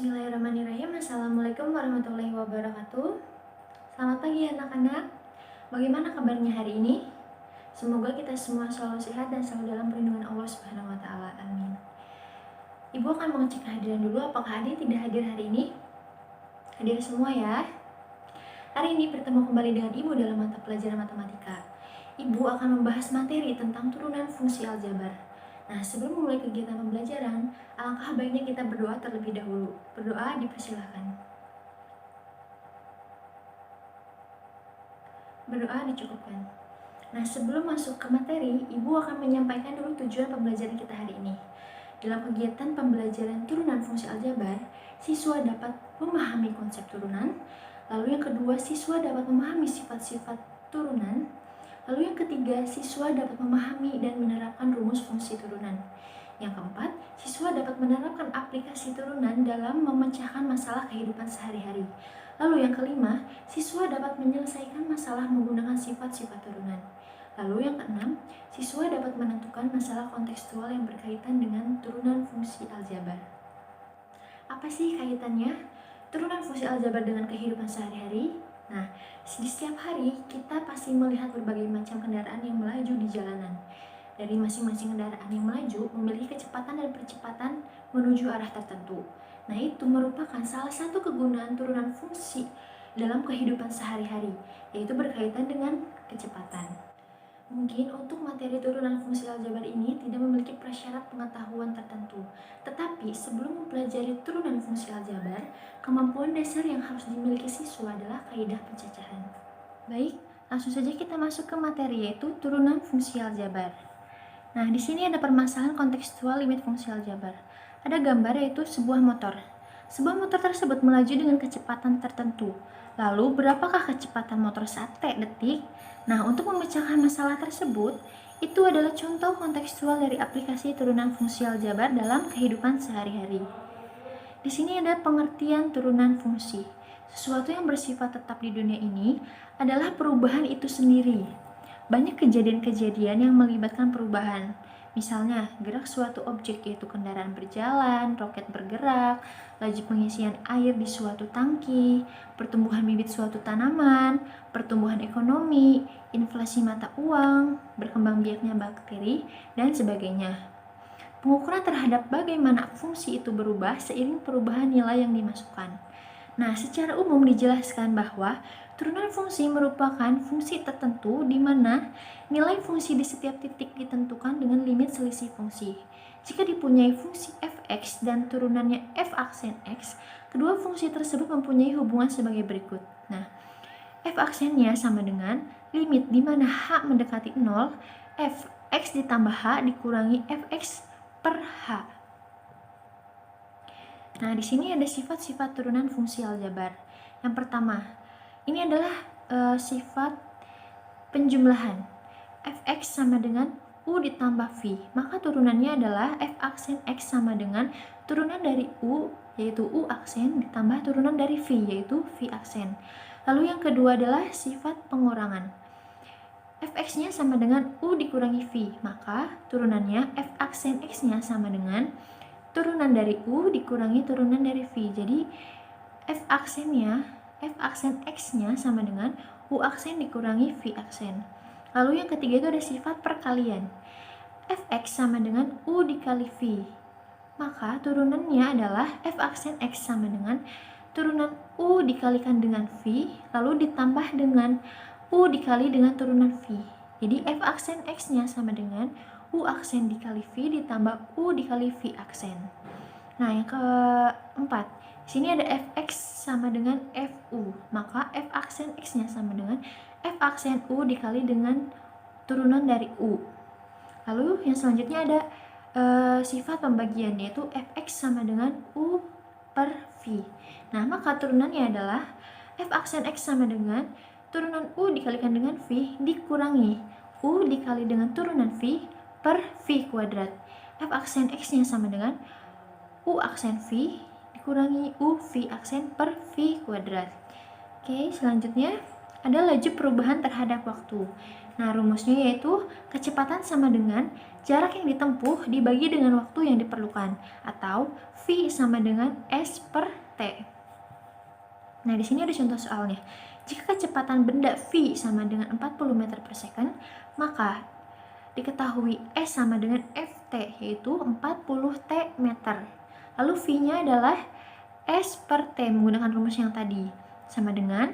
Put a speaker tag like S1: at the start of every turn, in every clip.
S1: Bismillahirrahmanirrahim. Assalamualaikum warahmatullahi wabarakatuh. Selamat pagi anak-anak. Bagaimana kabarnya hari ini? Semoga kita semua selalu sehat dan selalu dalam perlindungan Allah Subhanahu wa taala. Amin. Ibu akan mengecek kehadiran dulu, apakah ada yang tidak hadir hari ini? Hadir semua ya. Hari ini bertemu kembali dengan Ibu dalam mata pelajaran matematika. Ibu akan membahas materi tentang turunan fungsi aljabar. Nah, sebelum memulai kegiatan pembelajaran, alangkah baiknya kita berdoa terlebih dahulu. Berdoa dipersilahkan. Berdoa dicukupkan. Nah, sebelum masuk ke materi, Ibu akan menyampaikan dulu tujuan pembelajaran kita hari ini. Dalam kegiatan pembelajaran turunan fungsi aljabar, siswa dapat memahami konsep turunan. Lalu yang kedua, siswa dapat memahami sifat-sifat turunan. Lalu yang ketiga, siswa dapat memahami dan menerapkan rumus fungsi turunan. Yang keempat, siswa dapat menerapkan aplikasi turunan dalam memecahkan masalah kehidupan sehari-hari. Lalu yang kelima, siswa dapat menyelesaikan masalah menggunakan sifat-sifat turunan. Lalu yang keenam, siswa dapat menentukan masalah kontekstual yang berkaitan dengan turunan fungsi aljabar. Apa sih kaitannya turunan fungsi aljabar dengan kehidupan sehari-hari? Nah, di setiap hari kita pasti melihat berbagai macam kendaraan yang melaju di jalanan. Dari masing-masing kendaraan yang melaju memiliki kecepatan dan percepatan menuju arah tertentu. Nah, itu merupakan salah satu kegunaan turunan fungsi dalam kehidupan sehari-hari, yaitu berkaitan dengan kecepatan. Mungkin untuk materi turunan fungsi aljabar ini tidak memiliki prasyarat pengetahuan tertentu. Tetapi sebelum mempelajari turunan fungsi aljabar, kemampuan dasar yang harus dimiliki siswa adalah kaidah pencacahan. Baik, langsung saja kita masuk ke materi, yaitu turunan fungsi aljabar. Nah, di sini ada permasalahan kontekstual limit fungsi aljabar. Ada gambar yaitu sebuah motor. Sebuah motor tersebut melaju dengan kecepatan tertentu. Lalu, berapakah kecepatan motor saat T detik? Nah, untuk memecahkan masalah tersebut, itu adalah contoh kontekstual dari aplikasi turunan fungsi aljabar dalam kehidupan sehari-hari. Di sini ada pengertian turunan fungsi. Sesuatu yang bersifat tetap di dunia ini adalah perubahan itu sendiri. Banyak kejadian-kejadian yang melibatkan perubahan. Misalnya, gerak suatu objek yaitu kendaraan berjalan, roket bergerak, laju pengisian air di suatu tangki, pertumbuhan bibit suatu tanaman, pertumbuhan ekonomi, inflasi mata uang, berkembang biaknya bakteri, dan sebagainya. Pengukuran terhadap bagaimana fungsi itu berubah seiring perubahan nilai yang dimasukkan. Nah, secara umum dijelaskan bahwa turunan fungsi merupakan fungsi tertentu di mana nilai fungsi di setiap titik ditentukan dengan limit selisih fungsi. Jika dipunyai fungsi f(x) dan turunannya f aksen x, kedua fungsi tersebut mempunyai hubungan sebagai berikut. Nah, f aksennya sama dengan limit di mana h mendekati 0, f(x) ditambah h dikurangi f(x) per h. Nah, di sini ada sifat-sifat turunan fungsi aljabar. Yang pertama, ini adalah sifat penjumlahan. Fx sama dengan U ditambah V. Maka turunannya adalah F aksen X sama dengan turunan dari U, yaitu U aksen, ditambah turunan dari V, yaitu V aksen. Lalu yang kedua adalah sifat pengurangan. Fx-nya sama dengan U dikurangi V. Maka turunannya F aksen X-nya sama dengan turunan dari U dikurangi turunan dari V. Jadi F aksen X-nya sama dengan U aksen dikurangi V aksen. Lalu yang ketiga itu ada sifat perkalian. Fx sama dengan U dikali V. Maka turunannya adalah F aksen X sama dengan turunan U dikalikan dengan V, lalu ditambah dengan U dikali dengan turunan V. Jadi F aksen X-nya sama dengan U aksen dikali V ditambah U dikali V aksen. Nah, yang keempat, sini ada fx sama dengan fu. Maka f aksen x-nya sama dengan f aksen u dikali dengan turunan dari u. Lalu yang selanjutnya ada sifat pembagian, yaitu fx sama dengan u per v. Nah, maka turunannya adalah f aksen x sama dengan turunan u dikalikan dengan v dikurangi u dikali dengan turunan v per v kuadrat. F aksen x-nya sama dengan U aksen V dikurangi U V aksen per V kuadrat. Oke, selanjutnya ada laju perubahan terhadap waktu. Nah, rumusnya yaitu kecepatan sama dengan jarak yang ditempuh dibagi dengan waktu yang diperlukan, atau V sama dengan S per T. Nah, di sini ada contoh soalnya. Jika kecepatan benda V sama dengan 40 meter per second, maka diketahui S sama dengan Ft, yaitu 40 T meter. Lalu V-nya adalah S per T menggunakan rumus yang tadi, sama dengan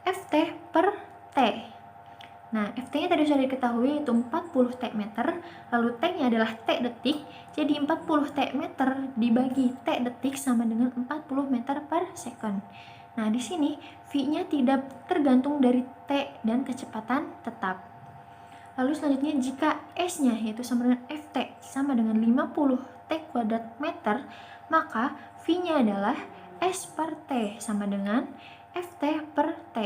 S1: Ft per T. Nah, Ft-nya tadi sudah diketahui yaitu 40 T meter, lalu T-nya adalah T detik, jadi 40 T meter dibagi T detik sama dengan 40 meter per second. Nah, di sini V-nya tidak tergantung dari T dan kecepatan tetap. Lalu selanjutnya jika S-nya yaitu sama dengan Ft sama dengan 50 T kuadrat meter, maka V-nya adalah S per T sama dengan Ft per T.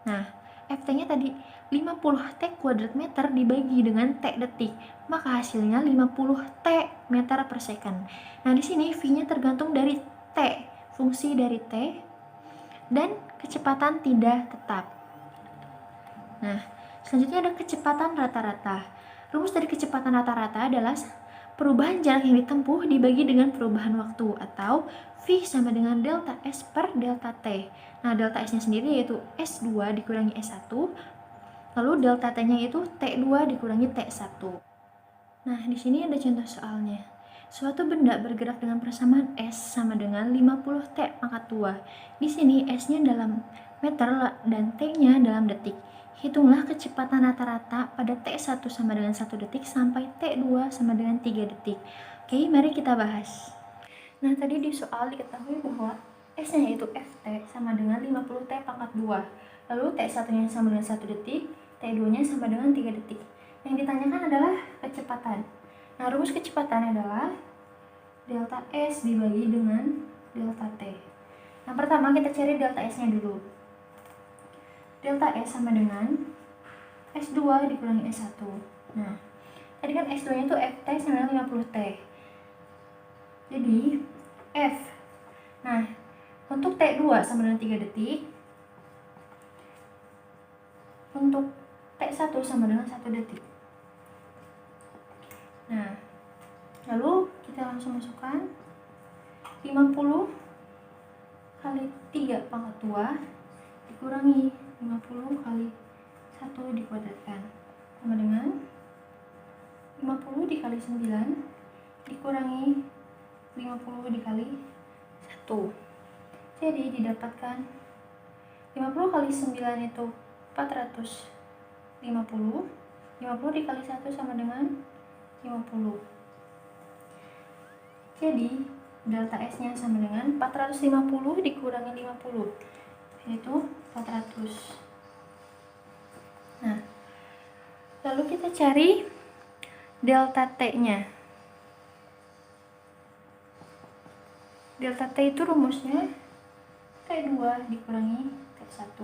S1: Nah, Ft-nya tadi 50 T kuadrat meter dibagi dengan T detik, maka hasilnya 50 T meter per second. Nah, di sini V-nya tergantung dari T, fungsi dari T, dan kecepatan tidak tetap. Nah, selanjutnya ada kecepatan rata-rata. Rumus dari kecepatan rata-rata adalah perubahan jarak yang ditempuh dibagi dengan perubahan waktu, atau V sama dengan delta S per delta T. Nah, delta S-nya sendiri yaitu S2 dikurangi S1, lalu delta T-nya yaitu T2 dikurangi T1. Nah, di sini ada contoh soalnya. Suatu benda bergerak dengan persamaan S sama dengan 50 T pangkat 2. Di sini S-nya dalam meter dan T-nya dalam detik. Hitunglah kecepatan rata-rata pada T1 sama dengan 1 detik sampai T2 sama dengan 3 detik. Oke, mari kita bahas. Nah, tadi di soal diketahui bahwa S-nya yaitu Ft sama dengan 50 T pangkat 2. Lalu T1-nya sama dengan 1 detik, T2-nya sama dengan 3 detik. Yang ditanyakan adalah kecepatan. Nah, rumus kecepatan adalah delta S dibagi dengan delta T. Yang pertama kita cari delta S-nya dulu. Delta S sama dengan S2 dikurangi S1. Nah, tadi kan S2-nya itu Ft sama dengan 50 T. Jadi, F. Nah, untuk T2 sama dengan 3 detik. Untuk T1 sama dengan 1 detik. Nah, lalu kita langsung masukkan 50 kali 3 pangkat 2 dikurangi 50 kali 1 dikuadratkan sama dengan 50 dikali 9 dikurangi 50 dikali 1. Jadi didapatkan 50 kali 9 itu 450. 50 dikali 1 sama dengan 50. Jadi delta S-nya sama dengan 450 dikurangi 50, yaitu 400. Nah, lalu kita cari delta T-nya. Delta T itu rumusnya T2 dikurangi T1.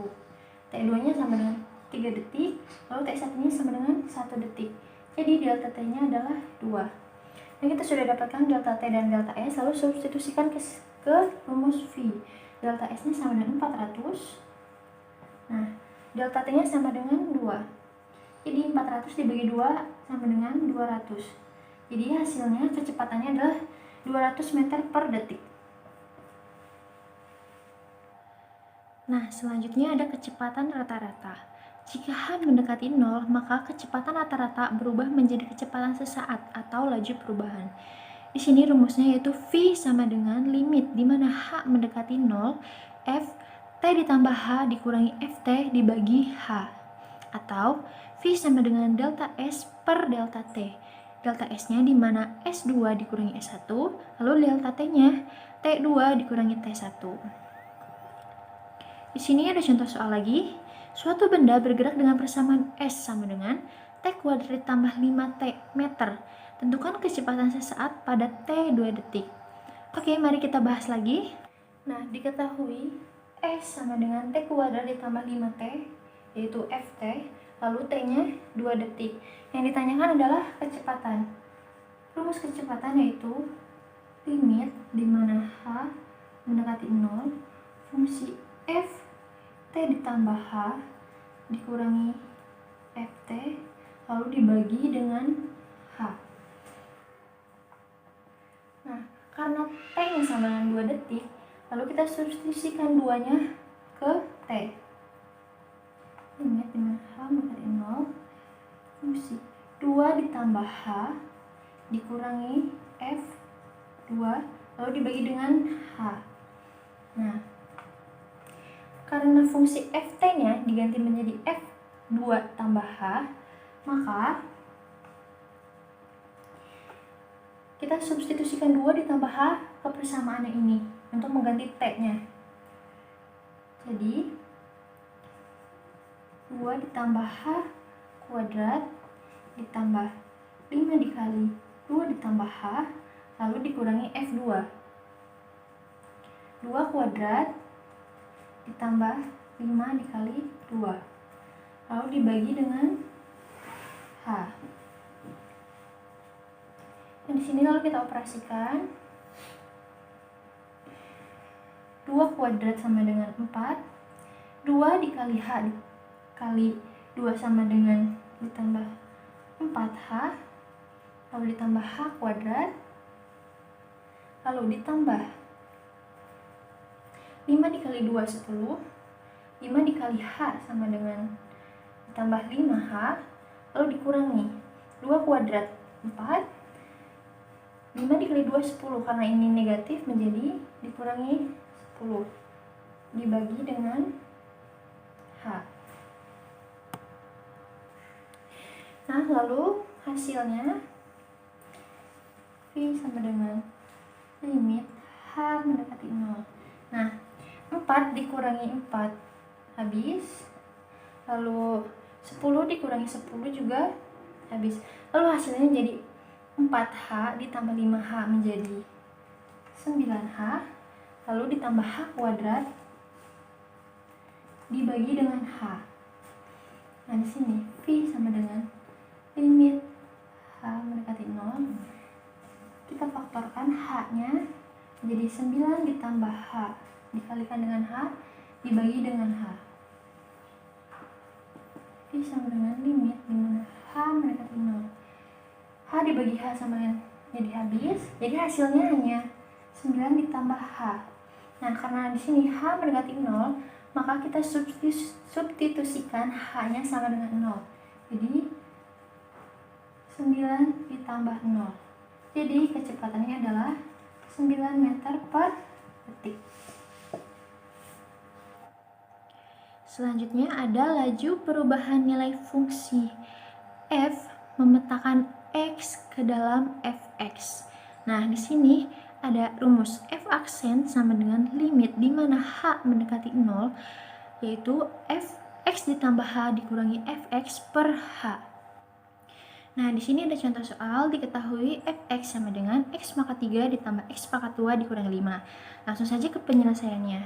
S1: T2-nya sama dengan 3 detik, lalu T1-nya sama dengan 1 detik. Jadi delta T-nya adalah 2. Nah, kita sudah dapatkan delta T dan delta S, lalu substitusikan ke rumus V. Delta S-nya sama dengan 400. Nah, delta T-nya sama dengan 2. Jadi 400 dibagi 2 sama dengan 200. Jadi hasilnya kecepatannya adalah 200 meter per detik. Nah, selanjutnya ada kecepatan rata-rata. Jika H mendekati 0, maka kecepatan rata-rata berubah menjadi kecepatan sesaat atau laju perubahan. Di sini rumusnya yaitu V sama dengan limit di mana H mendekati 0, F T ditambah H dikurangi Ft dibagi H, atau V sama dengan delta S per delta T. Delta S-nya di mana S2 dikurangi S1, lalu delta T-nya T2 dikurangi T1. Di sini ada contoh soal lagi. Suatu benda bergerak dengan persamaan S sama dengan T kuadrat ditambah 5T meter. Tentukan kecepatan sesaat pada T2 detik. Oke, mari kita bahas lagi. Nah, diketahui S sama dengan T kuadrat ditambah 5T, yaitu Ft, lalu T-nya 2 detik. Yang ditanyakan adalah kecepatan. Rumus kecepatan yaitu limit di mana H mendekati 0, fungsi F T ditambah H dikurangi ft lalu dibagi dengan h. Nah, karena t-nya sama dengan 2 detik, lalu kita substitusikan 2-nya ke t. Limit dengan h mendekati 0, fungsi 2 ditambah h dikurangi f2 lalu dibagi dengan h. Nah, karena fungsi ft-nya diganti menjadi f2 tambah h, maka kita substitusikan 2 ditambah h ke persamaannya ini untuk mengganti t-nya. Jadi 2 ditambah h kuadrat ditambah 5 dikali 2 ditambah h lalu dikurangi f2. 2 kuadrat ditambah 5 dikali 2 lalu dibagi dengan h. Dan di sini lalu kita operasikan 2 kuadrat sama dengan 4, 2 dikali h dikali 2 sama dengan ditambah 4h, lalu ditambah h kuadrat, lalu ditambah 5 dikali 2 10, 5 dikali h sama dengan ditambah 5h, lalu dikurangi 2 kuadrat 4, 5 dikali 2 10, karena ini negatif menjadi dikurangi 10 dibagi dengan h. Nah, lalu hasilnya V sama dengan limit h mendekati 0. Nah, 4 dikurangi 4 habis, lalu 10 dikurangi 10 juga habis. Lalu hasilnya jadi 4h ditambah 5h menjadi 9h, lalu ditambah h kuadrat dibagi dengan h. Nah, di sini V sama dengan limit h mendekati 0. Kita faktorkan h-nya menjadi 9 ditambah h dikalikan dengan h dibagi dengan h. V sama dengan limit dimana h mendekati 0. H dibagi h sama dengan jadi habis. Jadi hasilnya hanya 9 ditambah h. Nah, karena di sini h mendekati 0, maka kita substitusikan h-nya sama dengan 0. Jadi 9 ditambah 0. Jadi kecepatannya adalah 9 meter per detik. Selanjutnya ada laju perubahan nilai fungsi f memetakan x ke dalam fx. Nah, di sini ada rumus f aksen sama dengan limit di mana h mendekati 0, yaitu fx ditambah h dikurangi fx per h. Nah, di sini ada contoh soal, diketahui fx sama dengan x pangkat 3 ditambah x pangkat 2 dikurangi 5. Langsung saja ke penyelesaiannya.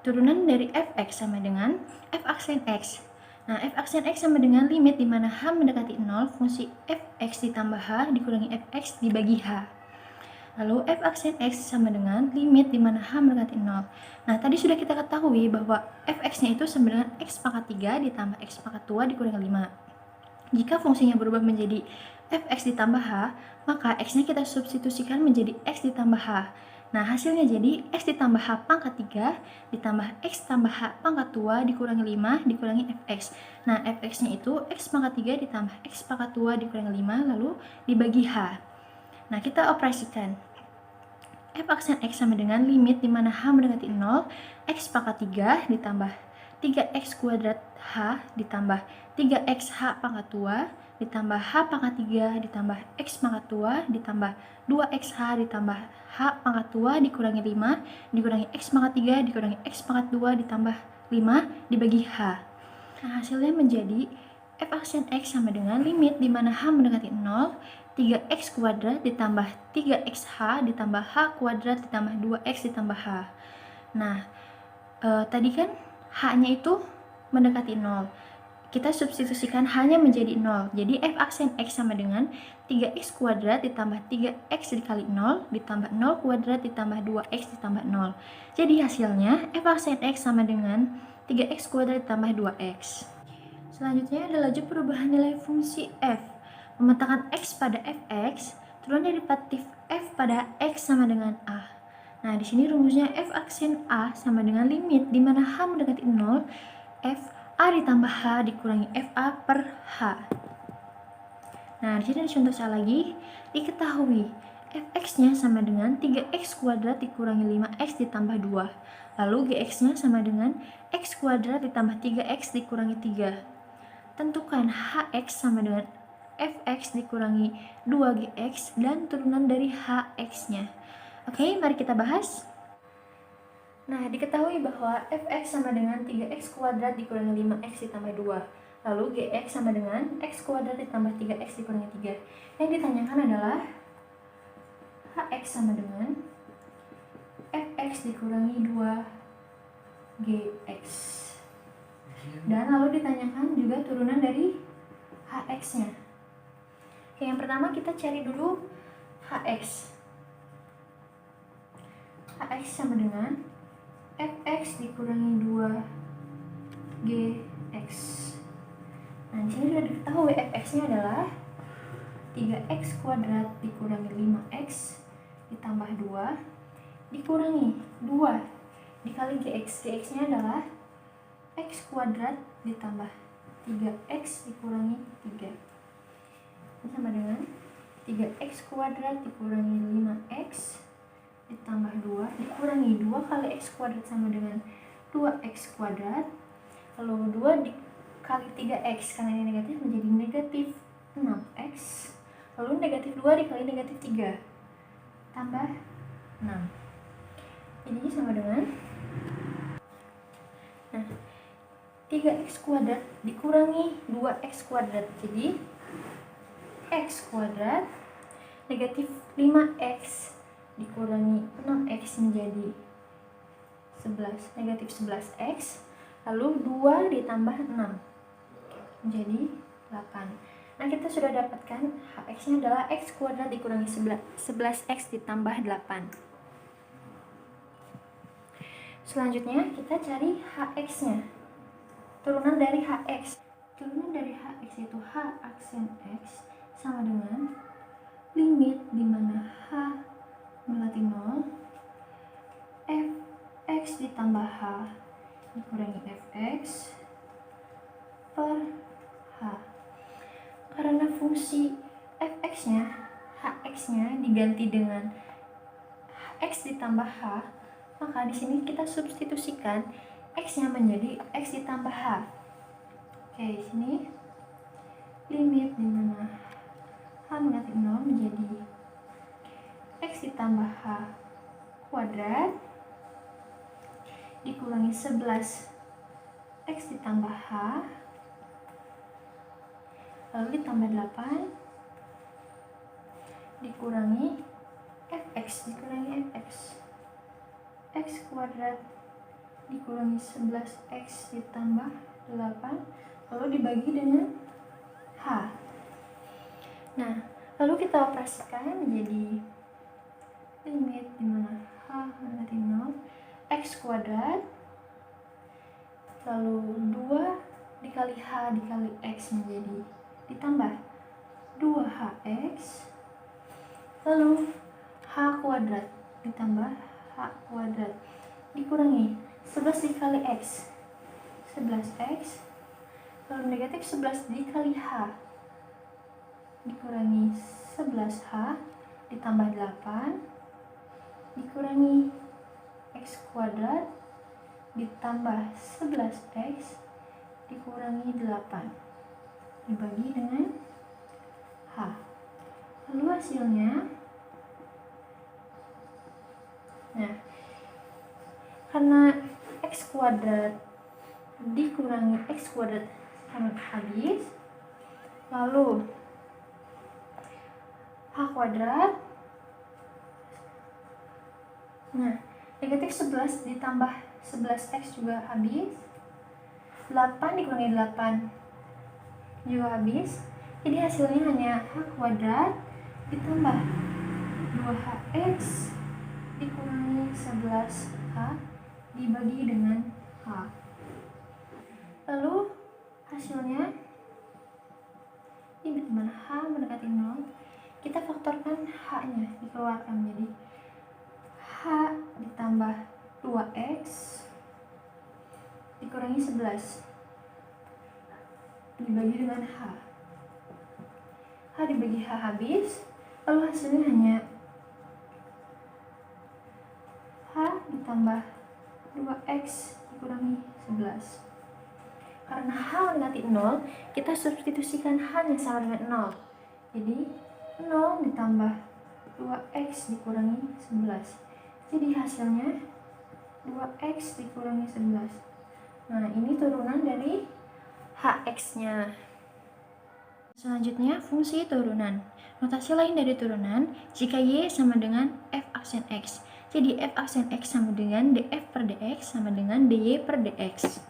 S1: Turunan dari fx sama dengan f aksen x. Nah, f aksen x sama dengan limit di mana h mendekati 0, fungsi fx ditambah h dikurangi fx dibagi h. Lalu f aksen x sama dengan limit di mana h mendekati 0. Nah, tadi sudah kita ketahui bahwa fx-nya itu sama dengan x pangkat 3 ditambah x pangkat 2 dikurangi 5. Jika fungsinya berubah menjadi fx ditambah h, maka x-nya kita substitusikan menjadi x ditambah h. Nah, hasilnya jadi x ditambah h pangkat 3 ditambah x tambah h pangkat 2 dikurangi 5 dikurangi fx. Nah, fx-nya itu x pangkat 3 ditambah x pangkat 2 dikurangi 5 lalu dibagi h. Nah, kita operasikan. F aksen x sama dengan limit di mana h mendekati 0, x pangkat 3 ditambah 3x kuadrat h ditambah 3x h pangkat 2 ditambah h pangkat 3 ditambah x pangkat 2 ditambah 2xh ditambah h pangkat 2 dikurangi 5 dikurangi x pangkat 3 dikurangi x pangkat 2 ditambah 5 dibagi h. Nah, hasilnya menjadi f aksen x sama dengan limit di mana h mendekati 0, 3x kuadrat ditambah 3xh ditambah h kuadrat ditambah 2x ditambah h. Nah, tadi kan h-nya itu mendekati 0. Kita substitusikan h-nya menjadi 0. Jadi f aksen x sama dengan 3x kuadrat ditambah 3x dikali 0 ditambah 0 kuadrat ditambah 2x ditambah 0. Jadi hasilnya f aksen x sama dengan 3x kuadrat ditambah 2x. Selanjutnya ada laju perubahan nilai fungsi f. Memetakan x pada fx, turunan derivatif f pada x sama dengan a. Nah, di sini rumusnya f aksen a sama dengan limit di mana h mendekati 0, f a ditambah h dikurangi f a per h. Nah, di sini ada contoh soal lagi. Diketahui fx-nya sama dengan 3x kuadrat dikurangi 5x ditambah 2. Lalu gx-nya sama dengan x kuadrat ditambah 3x dikurangi 3. Tentukan hx sama dengan fx dikurangi 2gx dan turunan dari hx-nya. Oke, mari kita bahas. Nah, diketahui bahwa fx sama dengan 3x kuadrat dikurangi 5x ditambah 2. Lalu gx sama dengan x kuadrat ditambah 3x dikurangi 3. Yang ditanyakan adalah hx sama dengan fx dikurangi 2gx. Dan lalu ditanyakan juga turunan dari hx-nya. Oke, yang pertama kita cari dulu hx. Hx sama dengan fx dikurangi 2gx. Nah, di sini sudah diketahui fx-nya adalah 3x kuadrat dikurangi 5x ditambah 2 dikurangi 2 dikali gx. Gx-nya adalah x kuadrat ditambah 3x dikurangi 3. Ini sama dengan 3x kuadrat dikurangi 5x ditambah 2 dikurangi 2 kali x kuadrat sama dengan 2x kuadrat. Lalu 2 dikali 3x karena ini negatif menjadi negatif 6x. Lalu negatif 2 dikali negatif 3 tambah 6. Ini sama dengan 3x kuadrat dikurangi 2x kuadrat. Jadi x kuadrat negatif 5x dikurangi 6x menjadi 11, negatif 11x. Lalu 2 ditambah 6 menjadi 8. Nah, kita sudah dapatkan hx-nya adalah x kuadrat dikurangi 11x ditambah 8. Selanjutnya kita cari hx-nya. Turunan dari hx. Turunan dari hx yaitu h aksen x sama dengan limit di mana h melati 0, fx ditambah h dikurangi fx per h. Karena fungsi fx-nya, hx-nya diganti dengan x ditambah h, maka di sini kita substitusikan x-nya menjadi x ditambah h. Oke, di sini limit di mana h mendekati 0 menjadi x ditambah h kuadrat dikurangi 11 x ditambah h lalu ditambah 8 dikurangi fx dikurangi fx, x kuadrat dikurangi 11x ditambah 8 lalu dibagi dengan h. Nah, lalu kita operasikan menjadi limit di mana h mendekati 0, x kuadrat lalu 2 dikali h dikali x menjadi ditambah 2hx lalu h kuadrat ditambah h kuadrat dikurangi 11 dikali x 11x lalu negatif 11 dikali h dikurangi 11h ditambah 8 dikurangi x kuadrat ditambah 11x dikurangi 8 dibagi dengan h. Lalu hasilnya, nah, karena x kuadrat dikurangi x kuadrat sama habis, lalu h kuadrat, nah, negatif 11 ditambah 11x juga habis, 8 dikurangi 8 juga habis. Jadi hasilnya hanya h kuadrat ditambah 2hx dikurangi 11h dibagi dengan h. Lalu Hasilnya ini teman, H mendekati 0. Kita faktorkan H-nya, dikeluarkan menjadi H ditambah 2X dikurangi 11 dibagi dengan H. H dibagi H habis, lalu hasilnya hanya H ditambah 2X dikurangi 11. Karena H mendekati 0, kita substitusikan H yang sama dengan 0. Jadi 0 ditambah 2X dikurangi 11. Jadi hasilnya 2X dikurangi 11. Nah, ini turunan dari HX-nya. Selanjutnya, fungsi turunan. Notasi lain dari turunan, jika Y sama dengan F aksen X. Jadi F aksen X sama dengan dF per dX sama dengan dy per dx.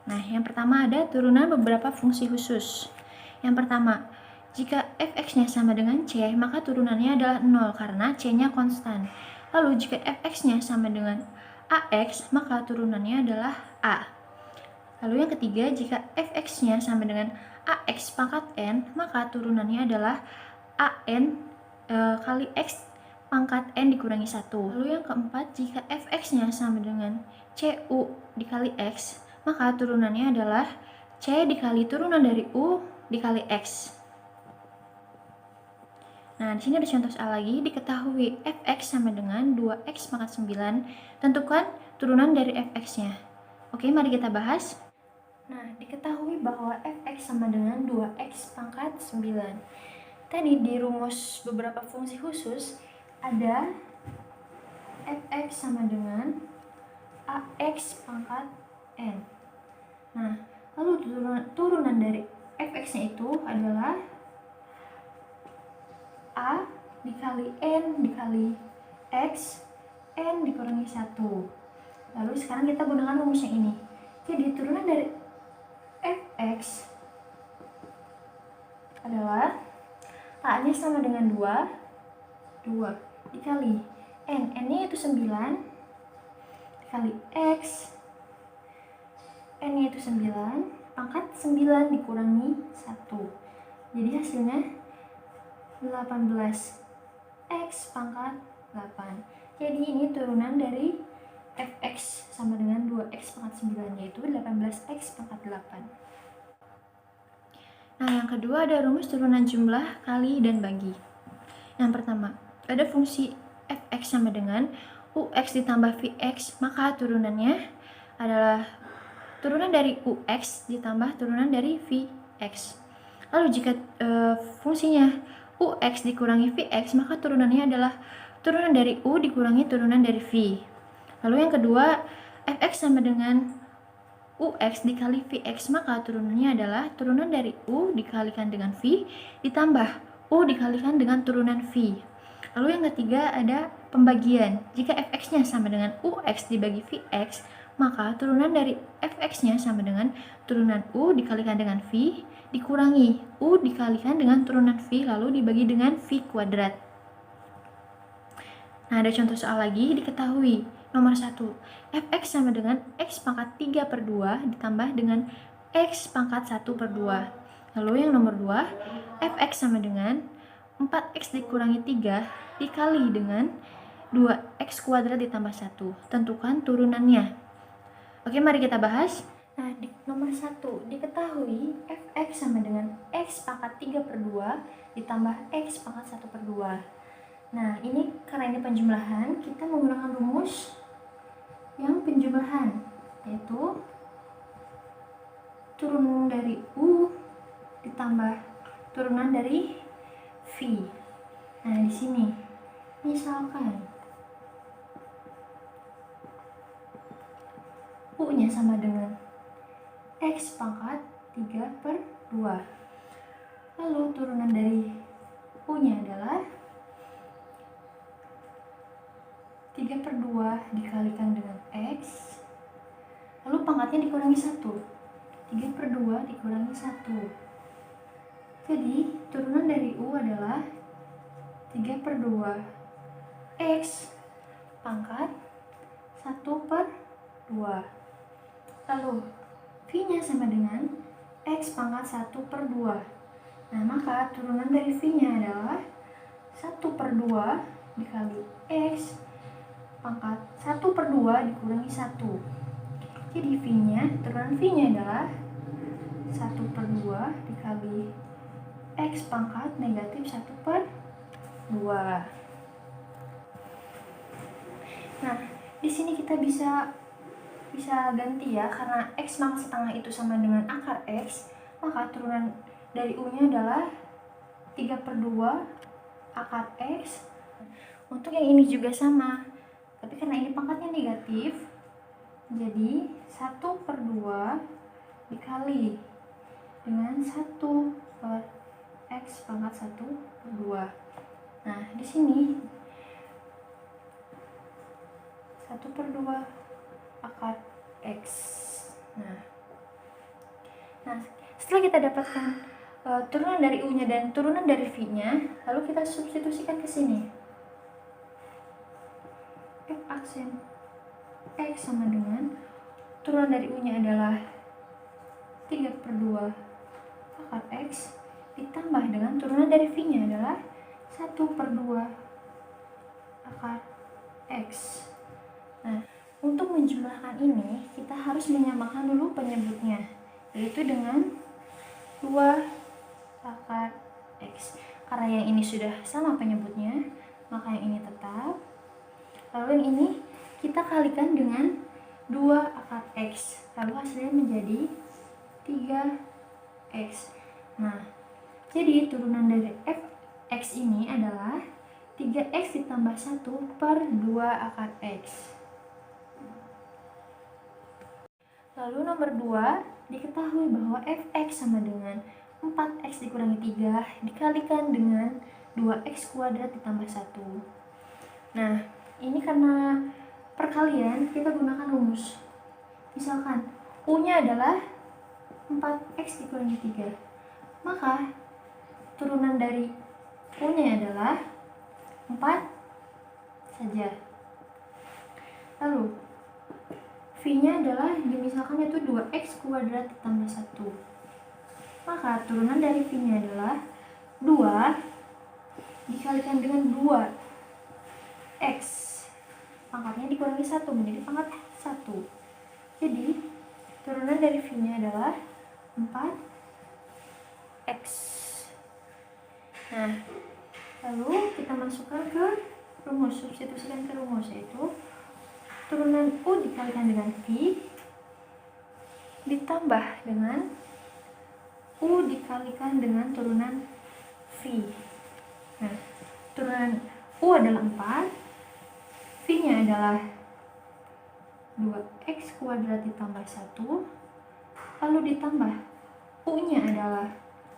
S1: Nah, yang pertama ada turunan beberapa fungsi khusus. Yang pertama, jika fx-nya sama dengan c, maka turunannya adalah 0 karena c-nya konstan. Lalu jika fx-nya sama dengan ax, maka turunannya adalah a. Lalu yang ketiga, jika fx-nya sama dengan ax pangkat n, maka turunannya adalah an kali x pangkat n dikurangi 1. Lalu yang keempat, jika fx-nya sama dengan cu dikali x, maka turunannya adalah c dikali turunan dari u dikali x. Nah, di sini ada contoh soal lagi. Diketahui fx sama dengan 2x pangkat 9. Tentukan turunan dari fx-nya. Oke, mari kita bahas. Nah, diketahui bahwa fx sama dengan 2x pangkat 9. Tadi di rumus beberapa fungsi khusus ada fx sama dengan ax pangkat n. Nah, lalu turunan dari fx-nya itu adalah a dikali n dikali x, n dikurangi 1. Lalu sekarang kita gunakan rumus yang ini. Jadi turunan dari fx adalah a-nya sama dengan 2 dikali n-nya itu 9 dikali x, n-nya itu 9 pangkat 9 dikurangi 1. Jadi hasilnya 18x pangkat 8. Jadi ini turunan dari fx sama dengan 2x pangkat 9, yaitu 18x pangkat 8. Nah, yang kedua ada rumus turunan jumlah, kali, dan bagi. Yang pertama, ada fungsi fx sama dengan ux ditambah vx, maka turunannya adalah turunan dari ux ditambah turunan dari vx. Lalu jika fungsinya ux dikurangi vx, maka turunannya adalah turunan dari u dikurangi turunan dari v. Lalu yang kedua, fx sama dengan ux dikali vx, maka turunannya adalah turunan dari u dikalikan dengan v ditambah u dikalikan dengan turunan v. Lalu yang ketiga ada pembagian. Jika fx-nya sama dengan ux dibagi vx, maka turunan dari fx-nya sama dengan turunan u dikalikan dengan v dikurangi u dikalikan dengan turunan v lalu dibagi dengan v kuadrat. Nah, ada contoh soal lagi. Diketahui nomor 1, fx sama dengan x pangkat 3 per 2 ditambah dengan x pangkat 1 per 2. Lalu yang nomor 2, fx sama dengan 4x dikurangi 3 dikali dengan 2x kuadrat ditambah 1. Tentukan turunannya. Oke, mari kita bahas. Nah, di nomor 1, diketahui fx sama dengan x pangkat 3 per 2 ditambah x pangkat 1 per 2. Nah, ini karena ini penjumlahan, kita menggunakan rumus yang penjumlahan, yaitu turunan dari u ditambah turunan dari v. Nah, di sini misalkan u-nya sama dengan x pangkat 3 per 2. Lalu turunan dari u-nya adalah 3 per 2 dikalikan dengan x, lalu pangkatnya dikurangi 1. 3 per 2 dikurangi 1. Jadi turunan dari u adalah 3 per 2 x pangkat 1 per 2. Lalu V-nya sama dengan X pangkat 1 per 2. Nah, maka turunan dari V-nya adalah 1 per 2 dikali X pangkat 1 per 2 dikurangi 1. Jadi turunan V-nya adalah 1 per 2 dikali X pangkat negatif 1 per 2. Nah, di sini kita bisa ganti ya, karena X pangkat setengah itu sama dengan akar X, maka turunan dari U-nya adalah 3 per 2 akar X. Untuk yang ini juga sama, tapi karena ini pangkatnya negatif, jadi 1 per 2 dikali dengan 1 per X pangkat 1 per 2. Nah, di sini 1 per 2 akar X. Nah, setelah kita dapatkan turunan dari U-nya dan turunan dari V-nya, lalu kita substitusikan ke sini. F aksen X sama dengan turunan dari U-nya adalah 3 per 2 akar X ditambah dengan turunan dari V-nya adalah 1 per 2 akar X. Nah, untuk menjumlahkan ini, kita harus menyamakan dulu penyebutnya, yaitu dengan 2 akar X. Karena yang ini sudah sama penyebutnya, maka yang ini tetap. Lalu yang ini kita kalikan dengan 2 akar X. Lalu hasilnya menjadi 3X. Nah, jadi turunan dari Fx ini adalah 3X ditambah 1 per 2 akar X. Lalu nomor 2, diketahui bahwa Fx sama dengan 4X dikurangi 3 dikalikan dengan 2X kuadrat ditambah 1. Nah, ini karena perkalian, kita gunakan rumus. Misalkan, U-nya adalah 4X dikurangi 3. Maka, turunan dari U-nya adalah 4 saja. Lalu, V-nya adalah, misalkan itu 2X kuadrat ditambah 1. Maka, turunan dari V-nya adalah 2 dikalikan dengan 2X. Pangkatnya dikurangi 1 menjadi pangkat 1. Jadi, turunan dari V-nya adalah 4X. Nah, lalu kita masukkan ke rumus, substitusikan ke rumus, yaitu turunan U dikalikan dengan V ditambah dengan U dikalikan dengan turunan V. Nah, turunan U adalah 4, V-nya adalah 2X kuadrat ditambah 1, lalu ditambah U-nya adalah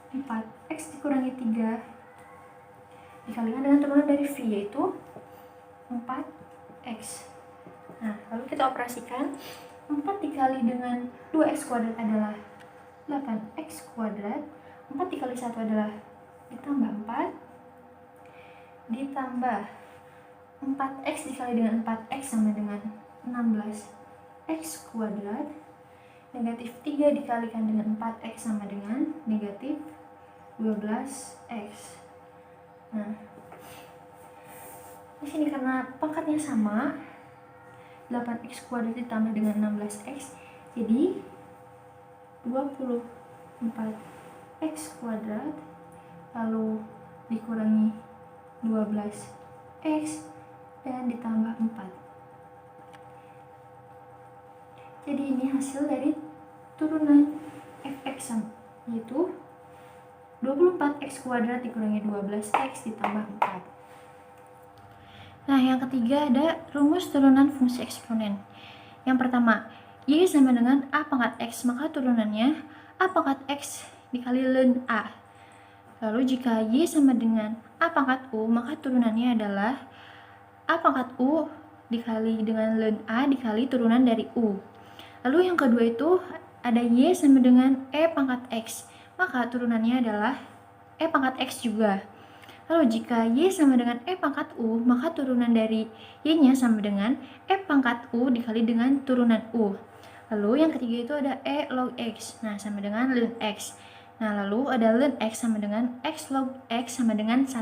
S1: 4X dikurangi 3 dikalikan dengan turunan dari V, yaitu 4X. Nah, lalu kita operasikan. 4 dikali dengan 2X kuadrat adalah 8X kuadrat. 4 dikali 1 adalah ditambah 4 ditambah 4X dikali dengan 4X sama dengan 16X kuadrat. Negatif 3 dikalikan dengan 4X sama dengan negatif 12X. Nah, di sini karena pangkatnya sama, 8X kuadrat ditambah dengan 16X, jadi 24X kuadrat, lalu dikurangi 12X, dan ditambah 4. Jadi ini hasil dari turunan Fx, yaitu 24X kuadrat dikurangi 12X ditambah 4. Nah, yang ketiga ada rumus turunan fungsi eksponen. Yang pertama, Y sama dengan A pangkat X, maka turunannya A pangkat X dikali ln A. Lalu jika Y sama dengan A pangkat U, maka turunannya adalah A pangkat U dikali dengan ln A dikali turunan dari U. Lalu yang kedua itu ada Y sama dengan E pangkat X, maka turunannya adalah E pangkat X juga. Lalu jika Y sama dengan E pangkat U, maka turunan dari Y-nya sama dengan E pangkat U dikali dengan turunan U. Lalu yang ketiga itu ada E log X. Nah, sama dengan ln X. Nah, lalu ada ln X sama dengan X log X sama dengan 1.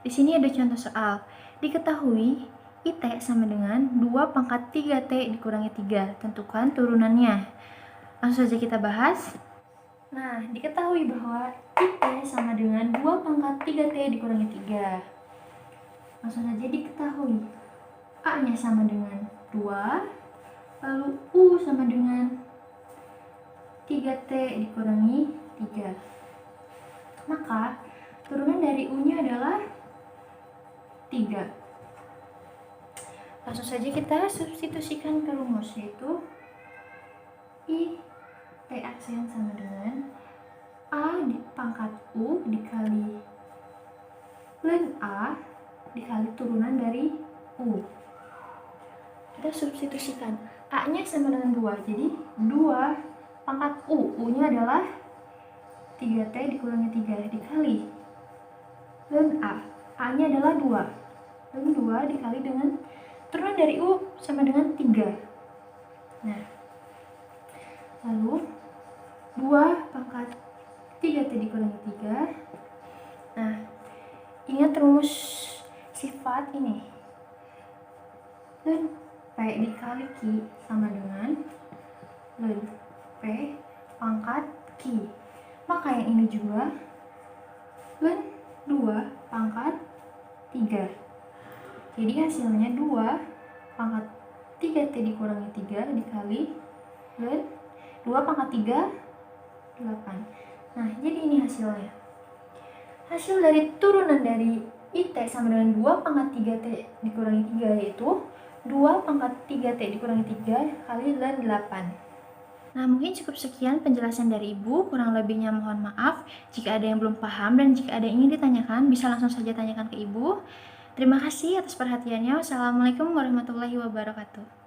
S1: Di sini ada contoh soal. Diketahui IT sama dengan 2 pangkat 3T dikurangi 3. Tentukan turunannya. Langsung saja kita bahas. Nah, diketahui bahwa IT sama dengan 2 pangkat 3T dikurangi 3. Langsung saja diketahui A-nya sama dengan 2, lalu U sama dengan 3T dikurangi 3. Maka turunan dari U-nya adalah 3. Langsung saja kita substitusikan ke rumus, yaitu I T aksen sama dengan A di pangkat U dikali ln A dikali turunan dari U. Kita substitusikan. A-nya sama dengan 2, jadi 2 pangkat U. U-nya adalah 3T dikurangi 3 dikali ln A. A-nya adalah 2. Ln 2 dikali dengan turunan dari U sama dengan 3. Nah, lalu 2 pangkat 3T dikurangi 3. Nah, ingat rumus sifat ini. Ln P dikali Q sama dengan ln P pangkat Q. Maka yang ini juga ln 2 pangkat 3. Jadi hasilnya 2 pangkat 3T dikurangi 3 dikali ln 2 pangkat 3, 8. Nah, jadi ini hasilnya. Hasil dari turunan dari IT sama dengan 2 pangkat 3T dikurangi 3 yaitu 2 pangkat 3T dikurangi 3 kali ln 8. Nah, mungkin cukup sekian penjelasan dari Ibu. Kurang lebihnya mohon maaf. Jika ada yang belum paham dan jika ada yang ingin ditanyakan, bisa langsung saja tanyakan ke Ibu. Terima kasih atas perhatiannya. Wassalamualaikum warahmatullahi wabarakatuh.